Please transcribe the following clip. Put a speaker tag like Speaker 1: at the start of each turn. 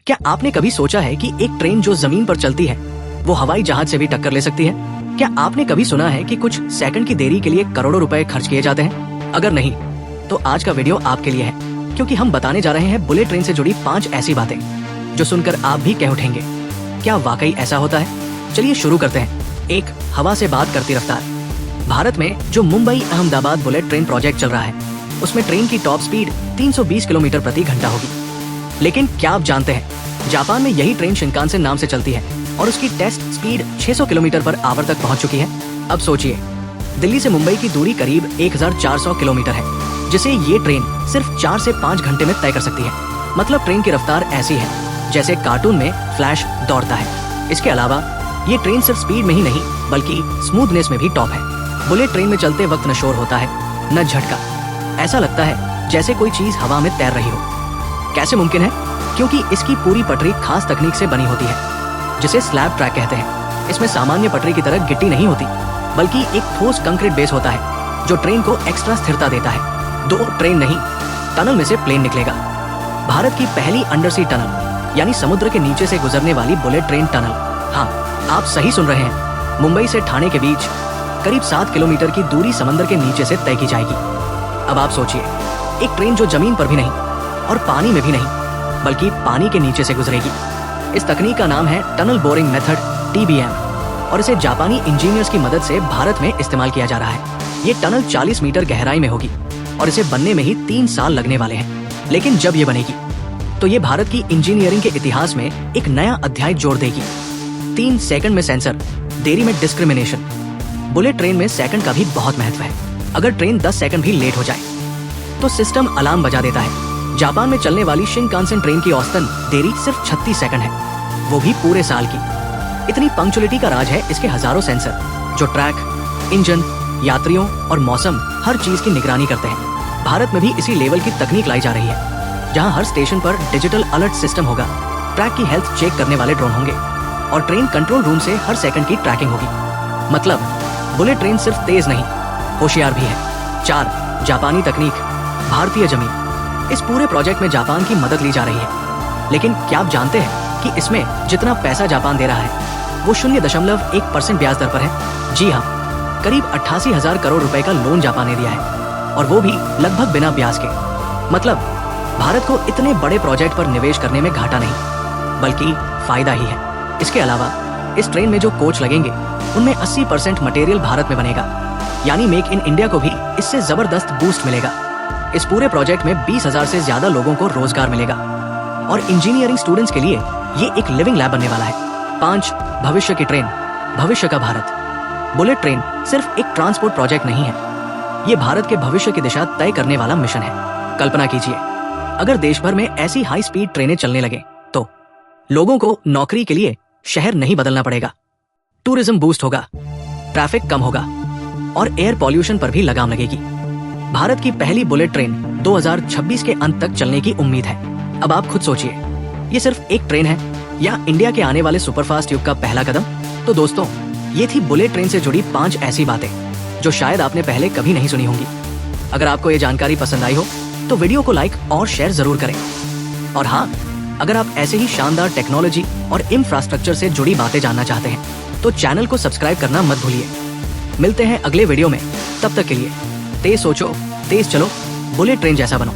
Speaker 1: क्या आपने कभी सोचा है कि एक ट्रेन जो जमीन पर चलती है वो हवाई जहाज से भी टक्कर ले सकती है? क्या आपने कभी सुना है कि कुछ सेकंड की देरी के लिए करोड़ों रुपए खर्च किए जाते हैं? अगर नहीं तो आज का वीडियो आपके लिए है, क्योंकि हम बताने जा रहे हैं बुलेट ट्रेन से जुड़ी 5 ऐसी बातें जो सुनकर आप भी कह उठेंगे, क्या वाकई ऐसा होता है? चलिए शुरू करते हैं। 1. हवा से बात करती रफ्तार। भारत में जो Mumbai Ahmedabad bullet train project चल रहा है उसमें ट्रेन की टॉप स्पीड 320 किलोमीटर प्रति घंटा होगी। लेकिन क्या आप जानते हैं जापान में यही ट्रेन शिनकानसेन नाम से चलती है और उसकी test speed 600 kilometre per hour तक पहुंच चुकी है। अब सोचिए, दिल्ली से मुंबई की दूरी करीब 1400 किलोमीटर है, जिसे ये ट्रेन सिर्फ 4 से 5 घंटे में तय कर सकती है। मतलब ट्रेन की रफ्तार ऐसी है जैसे कार्टून में फ्लैश दौड़ता है। इसके अलावा ये ट्रेन सिर्फ स्पीड में ही नहीं बल्कि स्मूथनेस में भी टॉप है। बुलेट ट्रेन में चलते वक्त न शोर होता है न झटका, ऐसा लगता है जैसे कोई चीज हवा में तैर रही हो। कैसे मुमकिन है? क्योंकि इसकी पूरी पटरी खास तकनीक से बनी होती है जिसे स्लैब ट्रैक कहते हैं। इसमें सामान्य पटरी की तरह गिट्टी नहीं होती बल्कि एक ठोस कंक्रीट बेस होता है जो ट्रेन को एक्स्ट्रा स्थिरता देता है। 2 ट्रेन नहीं, टनल में से प्लेन निकलेगा। भारत की पहली अंडरसी टनल यानी समुद्र के नीचे से गुजरने वाली बुलेट ट्रेन टनल, हाँ आप सही सुन रहे हैं, मुंबई से ठाणे के बीच करीब 7 किलोमीटर की दूरी समंदर के नीचे से तय की जाएगी। अब आप सोचिए, एक ट्रेन जो जमीन पर भी नहीं और पानी में भी नहीं बल्कि पानी के नीचे से गुजरेगी। इस तकनीक का नाम है टनल बोरिंग मेथड, TBM, और इसे जापानी इंजीनियर्स की मदद से भारत में इस्तेमाल किया जा रहा है। ये टनल 40 मीटर गहराई में होगी और इसे बनने में ही 3 साल लगने वाले हैं। लेकिन जब ये बनेगी तो ये भारत की इंजीनियरिंग के इतिहास में एक नया अध्याय जोड़ देगी। 3 सेकंड में सेंसर, देरी में डिस्क्रिमिनेशन। बुलेट ट्रेन में सेकंड का भी बहुत महत्व है। अगर ट्रेन 10 सेकंड भी लेट हो जाए तो सिस्टम अलार्म बजा देता है। जापान में चलने वाली शिनकानसेन ट्रेन की औसतन देरी सिर्फ 36 सेकंड है, वो भी पूरे साल की। इतनी पंक्चुअलिटी का राज है इसके हजारों सेंसर जो ट्रैक, इंजन, यात्रियों और मौसम हर चीज की निगरानी करते हैं। भारत में भी इसी लेवल की तकनीक लाई जा रही है, जहां हर स्टेशन पर डिजिटल अलर्ट सिस्टम होगा, ट्रैक की हेल्थ चेक करने वाले ड्रोन होंगे और ट्रेन कंट्रोल रूम से हर सेकंड की ट्रैकिंग होगी। मतलब बुलेट ट्रेन सिर्फ तेज नहीं, होशियार भी है। 4. जापानी तकनीक, भारतीय जमीन। इस पूरे प्रोजेक्ट में जापान की मदद ली जा रही है। लेकिन क्या आप जानते हैं कि इसमें जितना पैसा जापान दे रहा है वो 0.1% ब्याज दर पर है? जी हाँ, करीब 88,000 करोड़ रुपए का लोन जापान ने दिया है और वो भी लगभग बिना ब्याज के। मतलब भारत को इतने बड़े प्रोजेक्ट पर निवेश करने में घाटा नहीं बल्कि फायदा ही है। इसके अलावा इस ट्रेन में जो कोच लगेंगे उनमें 80% मटेरियल भारत में बनेगा, यानी मेक इन इंडिया को भी इससे जबरदस्त बूस्ट मिलेगा। इस पूरे प्रोजेक्ट में 20,000 से ज्यादा लोगों को रोजगार मिलेगा और इंजीनियरिंग स्टूडेंट्स के लिए ये एक लिविंग लैब बनने वाला है। 5. भविष्य की ट्रेन, भविष्य का भारत। बुलेट ट्रेन सिर्फ एक ट्रांसपोर्ट प्रोजेक्ट नहीं है, ये भारत के भविष्य की दिशा तय करने वाला मिशन है। कल्पना कीजिए, अगर देश भर में ऐसी हाई स्पीड ट्रेनें चलने लगे तो लोगों को नौकरी के लिए शहर नहीं बदलना पड़ेगा, टूरिज्म बूस्ट होगा, ट्रैफिक कम होगा और एयर पॉल्यूशन पर भी लगाम लगेगी। भारत की पहली बुलेट ट्रेन 2026 के अंत तक चलने की उम्मीद है। अब आप खुद सोचिए, ये सिर्फ एक ट्रेन है या इंडिया के आने वाले सुपरफास्ट युग का पहला कदम? तो दोस्तों, ये थी बुलेट ट्रेन से जुड़ी 5 ऐसी बातें जो शायद आपने पहले कभी नहीं सुनी होंगी। अगर आपको ये जानकारी पसंद आई हो तो वीडियो को लाइक और शेयर जरूर करें। और हाँ, अगर आप ऐसे ही शानदार टेक्नोलॉजी और इंफ्रास्ट्रक्चर से जुड़ी बातें जानना चाहते हैं तो चैनल को सब्सक्राइब करना मत भूलिए। मिलते हैं अगले वीडियो में, तब तक के लिए तेज सोचो, तेज चलो, बुलेट ट्रेन जैसा बनो।